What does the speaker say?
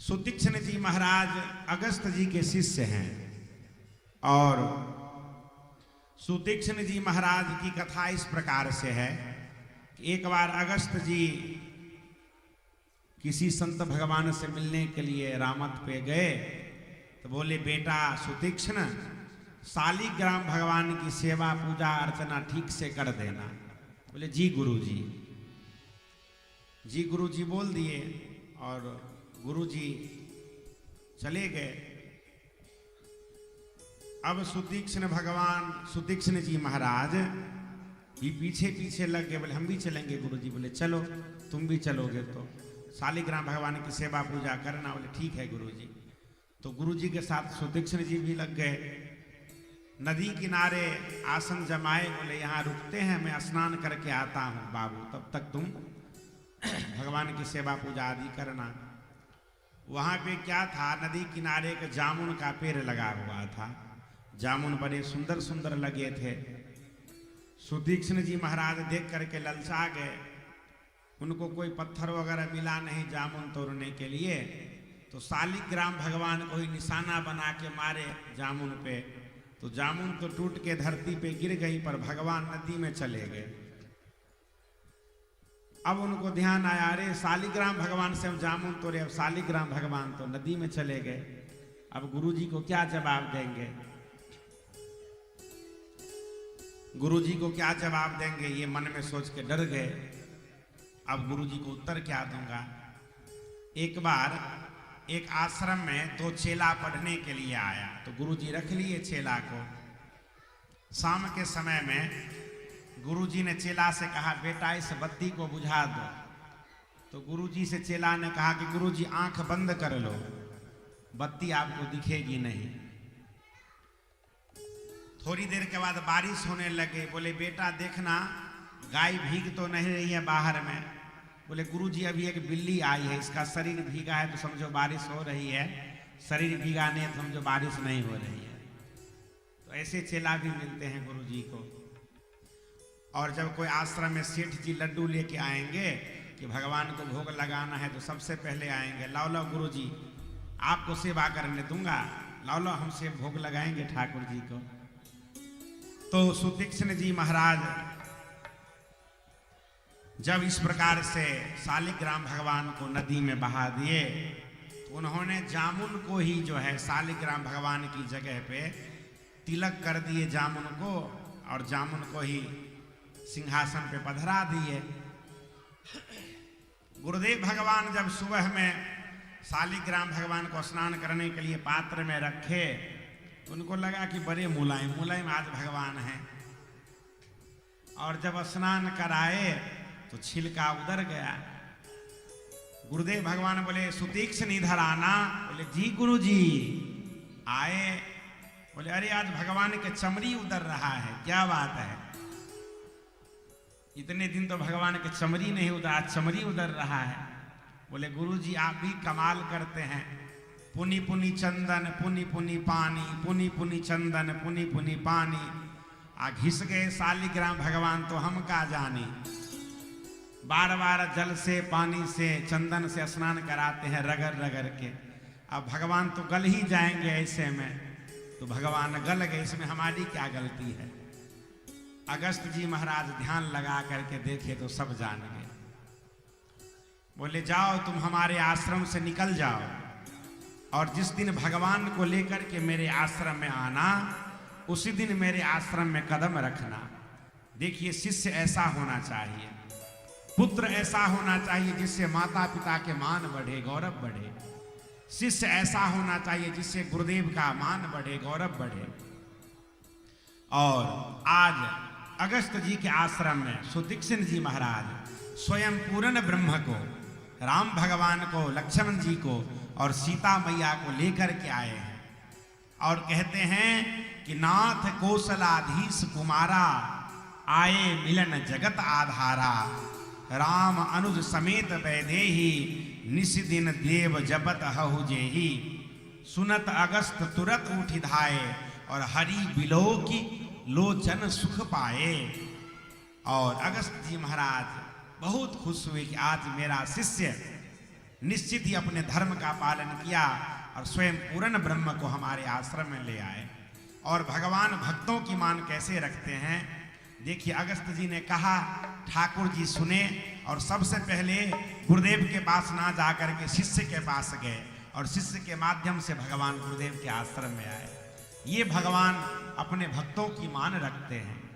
सुतीक्ष्ण जी महाराज अगस्त जी के शिष्य हैं और सुतीक्ष्ण जी महाराज की कथा इस प्रकार से है कि एक बार अगस्त जी किसी संत भगवान से मिलने के लिए रामत पे गए तो बोले, बेटा सुतीक्ष्ण, शालिग्राम भगवान की सेवा पूजा अर्चना ठीक से कर देना। बोले, जी गुरुजी। जी गुरुजी बोल दिए और गुरुजी चले गए। अब सुतीक्ष्ण जी महाराज भी पीछे पीछे लग गए। बोले, हम भी चलेंगे गुरुजी। बोले, चलो, तुम भी चलोगे तो शालिग्राम भगवान की सेवा पूजा करना। बोले, ठीक है गुरुजी। तो गुरुजी के साथ सुतीक्ष्ण जी भी लग गए। नदी किनारे आसन जमाए। बोले, यहाँ रुकते हैं, मैं स्नान करके आता हूँ बाबू, तब तक तुम भगवान की सेवा पूजा आदि करना। वहाँ पे क्या था, नदी किनारे एक जामुन का पेड़ लगा हुआ था। जामुन बड़े सुंदर सुंदर लगे थे। सुतीक्ष्ण जी महाराज देख करके ललचा गए। उनको कोई पत्थर वगैरह मिला नहीं जामुन तोड़ने के लिए, तो शालिग्राम भगवान को ही निशाना बना के मारे जामुन पे। तो जामुन तो टूट के धरती पे गिर गई, पर भगवान नदी में चले गए। अब उनको ध्यान आया, अरे शालिग्राम भगवान से हम जामुन तोड़े, अब शालिग्राम भगवान तो नदी में चले गए, अब गुरुजी को क्या जवाब देंगे? गुरुजी को क्या जवाब देंगे, ये मन में सोच के डर गए। अब गुरुजी को उत्तर क्या दूंगा? एक बार एक आश्रम में दो चेला पढ़ने के लिए आया, तो गुरुजी रख लिए चेला को। शाम के समय में गुरुजी ने चेला से कहा, बेटा इस बत्ती को बुझा दो। तो गुरुजी से चेला ने कहा कि गुरुजी आंख बंद कर लो, बत्ती आपको दिखेगी नहीं। थोड़ी देर के बाद बारिश होने लगे। बोले, बेटा देखना गाय भीग तो नहीं रही है बाहर में। बोले, गुरुजी अभी एक बिल्ली आई है, इसका शरीर भीगा है तो समझो बारिश हो रही है, शरीर भीगा नहीं तो समझो बारिश नहीं हो रही है। तो ऐसे चेला भी मिलते हैं गुरुजी को। और जब कोई आश्रम में सेठ जी लड्डू लेके आएंगे कि भगवान को भोग लगाना है, तो सबसे पहले आएंगे, लाओ लाओ गुरुजी, आपको सेवा करने दूंगा, लाओ लाओ हमसे भोग लगाएंगे ठाकुर जी को। तो सुतीक्ष्ण जी महाराज जब इस प्रकार से शालिग्राम भगवान को नदी में बहा दिए, तो उन्होंने जामुन को ही जो है शालिग्राम भगवान की जगह पे तिलक कर दिए जामुन को, और जामुन को ही सिंहासन पे पधरा दिए। गुरुदेव भगवान जब सुबह में शालिग्राम भगवान को स्नान करने के लिए पात्र में रखे, उनको लगा कि बड़े मुलायम मुलायम आज भगवान हैं। और जब स्नान कराए तो छिलका उतर गया। गुरुदेव भगवान बोले, सुतीक्ष्ण इधर आना। बोले, जी गुरुजी। आए। बोले, अरे आज भगवान के चमड़ी उतर रहा है, क्या बात है? इतने दिन तो भगवान के चमड़ी नहीं उतरा, आज चमड़ी उतर रहा है। बोले, गुरुजी आप भी कमाल करते हैं। पुनि पुनि चंदन पुनि पुनि पानी, पुनि पुनि चंदन पुनि पुनि पानी। आ घिस गए शालिग्राम भगवान तो हम का जानी। बार बार जल से, पानी से, चंदन से स्नान कराते हैं रगड़ रगड़ के। अब भगवान तो गल ही जाएंगे ऐसे में। तो भगवान गल गए, इसमें हमारी क्या गलती है? अगस्त जी महाराज ध्यान लगा करके देखे तो सब जान गए। बोले, जाओ तुम हमारे आश्रम से निकल जाओ, और जिस दिन भगवान को लेकर के मेरे आश्रम में आना, उसी दिन मेरे आश्रम में कदम रखना। देखिए, शिष्य ऐसा होना चाहिए, पुत्र ऐसा होना चाहिए जिससे माता पिता के मान बढ़े, गौरव बढ़े। शिष्य ऐसा होना चाहिए जिससे गुरुदेव का मान बढ़े, गौरव बढ़े। और आज अगस्त जी के आश्रम में सुतीक्ष्ण जी महाराज स्वयं पूर्ण ब्रह्म को, राम भगवान को, लक्ष्मण जी को और सीता मैया को लेकर के आए हैं। और कहते हैं कि नाथ कौशलाधीश कुमारा, आए मिलन जगत आधारा। राम अनुज समेत वैदेही, निस दिन देव जपत हहु जेही। सुनत अगस्त तुरत उठि धाये, और हरि बिलो की लोचन सुख पाए। और अगस्त जी महाराज बहुत खुश हुए कि आज मेरा शिष्य निश्चित ही अपने धर्म का पालन किया और स्वयं पूर्ण ब्रह्म को हमारे आश्रम में ले आए। और भगवान भक्तों की मान कैसे रखते हैं, देखिए अगस्त जी ने कहा, ठाकुर जी सुने और सबसे पहले गुरुदेव के पास ना जाकर के शिष्य के पास गए और शिष्य के माध्यम से भगवान गुरुदेव के आश्रम में आए। ये भगवान अपने भक्तों की मान रखते हैं।